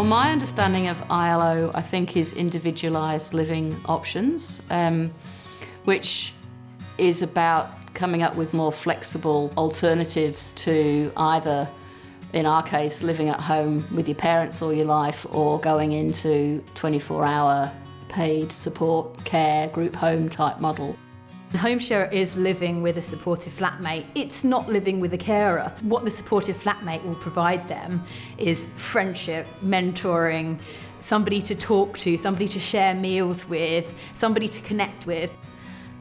my understanding of ILO, I think, is individualised living options, which is about coming up with more flexible alternatives to either, in our case, living at home with your parents all your life or going into 24-hour paid support care, group home type model. Home share is living with a supportive flatmate. It's not living with a carer. What the supportive flatmate will provide them is friendship, mentoring, somebody to talk to, somebody to share meals with, somebody to connect with.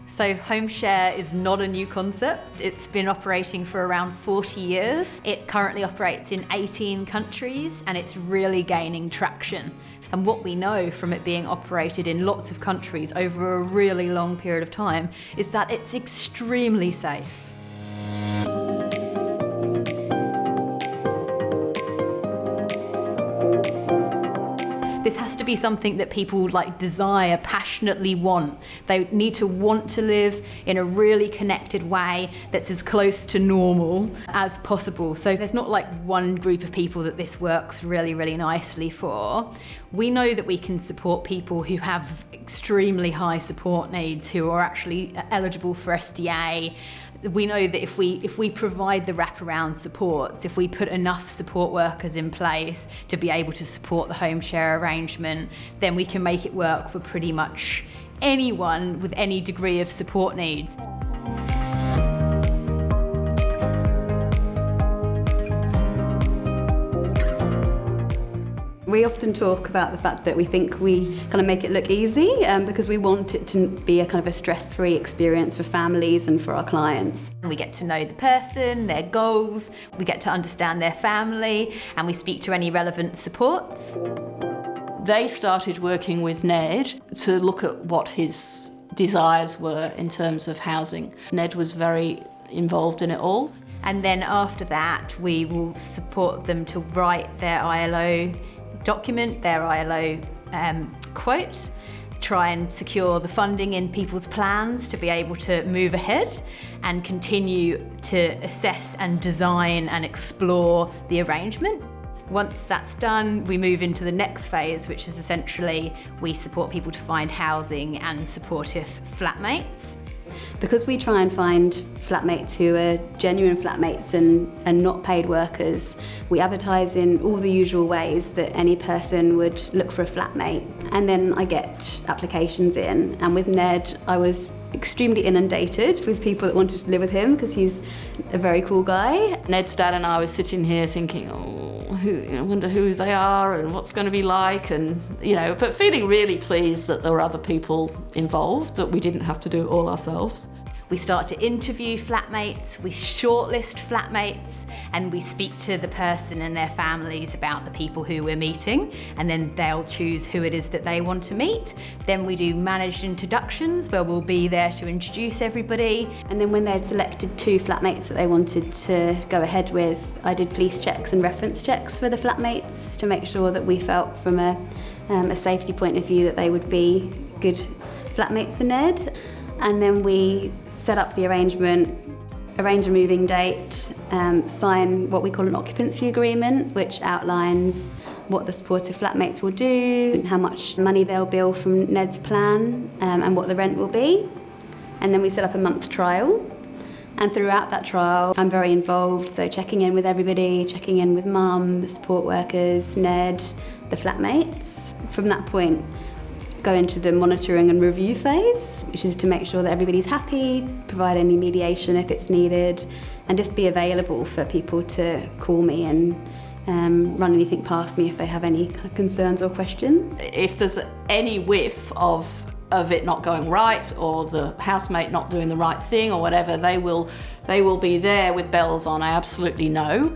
So home share is not a new concept. It's been operating for around 40 years. It currently operates in 18 countries and it's really gaining traction. And what we know from it being operated in lots of countries over a really long period of time is that it's extremely safe. This has to be something that people desire, passionately want. They need to want to live in a really connected way that's as close to normal as possible. So there's not one group of people that this works really, really nicely for. We know that we can support people who have extremely high support needs, who are actually eligible for SDA. We know that if we provide the wraparound supports, if we put enough support workers in place to be able to support the home share arrangement, then we can make it work for pretty much anyone with any degree of support needs. We often talk about the fact that we think we kind of make it look easy because we want it to be a kind of a stress-free experience for families and for our clients. We get to know the person, their goals, we get to understand their family, and we speak to any relevant supports. They started working with Ned to look at what his desires were in terms of housing. Ned was very involved in it all. And then after that, we will support them to write their ILO document, their ILO quote, try and secure the funding in people's plans to be able to move ahead and continue to assess and design and explore the arrangement. Once that's done, we move into the next phase, which is essentially we support people to find housing and supportive flatmates. Because we try and find flatmates who are genuine flatmates and not paid workers, we advertise in all the usual ways that any person would look for a flatmate. And then I get applications in, and with Ned I was extremely inundated with people that wanted to live with him because he's a very cool guy. Ned's dad and I were sitting here thinking, I wonder who they are and what's going to be like, and but feeling really pleased that there were other people involved, that we didn't have to do it all ourselves. We start to interview flatmates, we shortlist flatmates, and we speak to the person and their families about the people who we're meeting, and then they'll choose who it is that they want to meet. Then we do managed introductions where we'll be there to introduce everybody. And then when they'd selected 2 flatmates that they wanted to go ahead with, I did police checks and reference checks for the flatmates to make sure that we felt from a safety point of view that they would be good flatmates for Ned. And then we set up the arrangement, arrange a moving date, sign what we call an occupancy agreement, which outlines what the supportive flatmates will do, how much money they'll bill from Ned's plan, and what the rent will be. And then we set up a month trial. And throughout that trial, I'm very involved, so checking in with everybody, checking in with Mum, the support workers, Ned, the flatmates. From that point, go into the monitoring and review phase, which is to make sure that everybody's happy, provide any mediation if it's needed, and just be available for people to call me and run anything past me if they have any kind of concerns or questions. If there's any whiff of it not going right or the housemate not doing the right thing or whatever, they will be there with bells on, I absolutely know.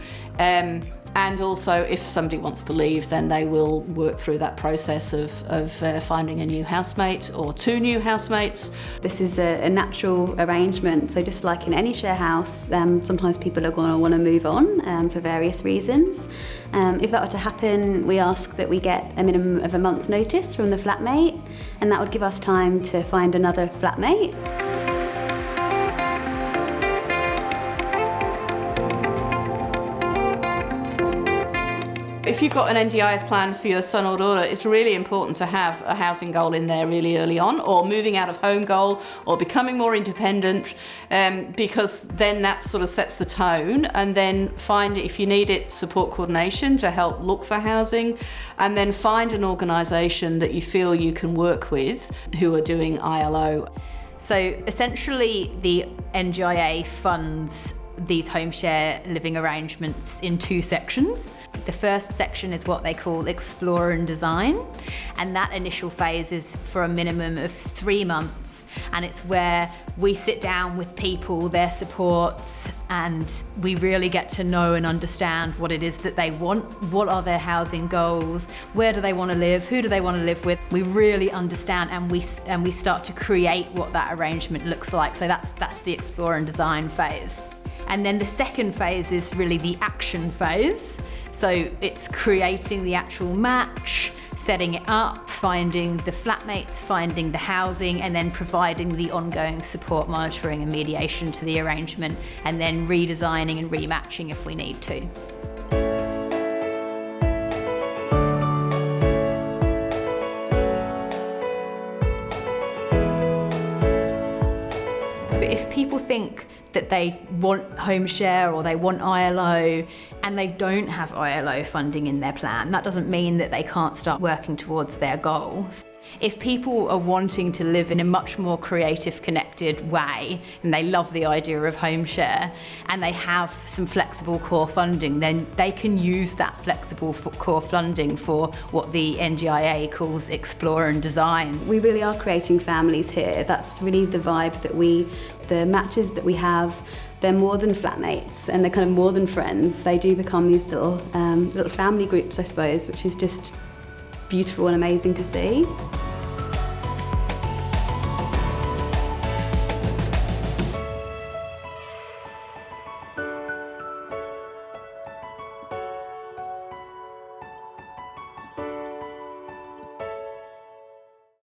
And also, if somebody wants to leave, then they will work through that process of finding a new housemate or 2 new housemates. This is a natural arrangement, so just like in any share house, sometimes people are going to want to move on for various reasons. If that were to happen, we ask that we get a minimum of a month's notice from the flatmate, and that would give us time to find another flatmate. if you've got an NDIS plan for your son or daughter, it's really important to have a housing goal in there really early on, or moving out of home goal, or becoming more independent, because then that sort of sets the tone. And then find, if you need it, support coordination to help look for housing, and then find an organisation that you feel you can work with who are doing ILO. So essentially the NGIA funds these home share living arrangements in 2 sections. The first section is what they call explore and design, and that initial phase is for a minimum of 3 months, and it's where we sit down with people, their supports, and we really get to know and understand what it is that they want, what are their housing goals, where do they want to live, who do they want to live with. We really understand, and we start to create what that arrangement looks like. So that's the explore and design phase. And then the second phase is really the action phase. So it's creating the actual match, setting it up, finding the flatmates, finding the housing, and then providing the ongoing support, monitoring and mediation to the arrangement, and then redesigning and rematching if we need to. If people think that they want home share or they want ILO and they don't have ILO funding in their plan, that doesn't mean that they can't start working towards their goals. If people are wanting to live in a much more creative, connected way, and they love the idea of home share, and they have some flexible core funding, then they can use that flexible core funding for what the NGIA calls explore and design. We really are creating families here. That's really the vibe that the matches that we have, they're more than flatmates, and they're kind of more than friends. They do become these little family groups, I suppose, which is just beautiful and amazing to see.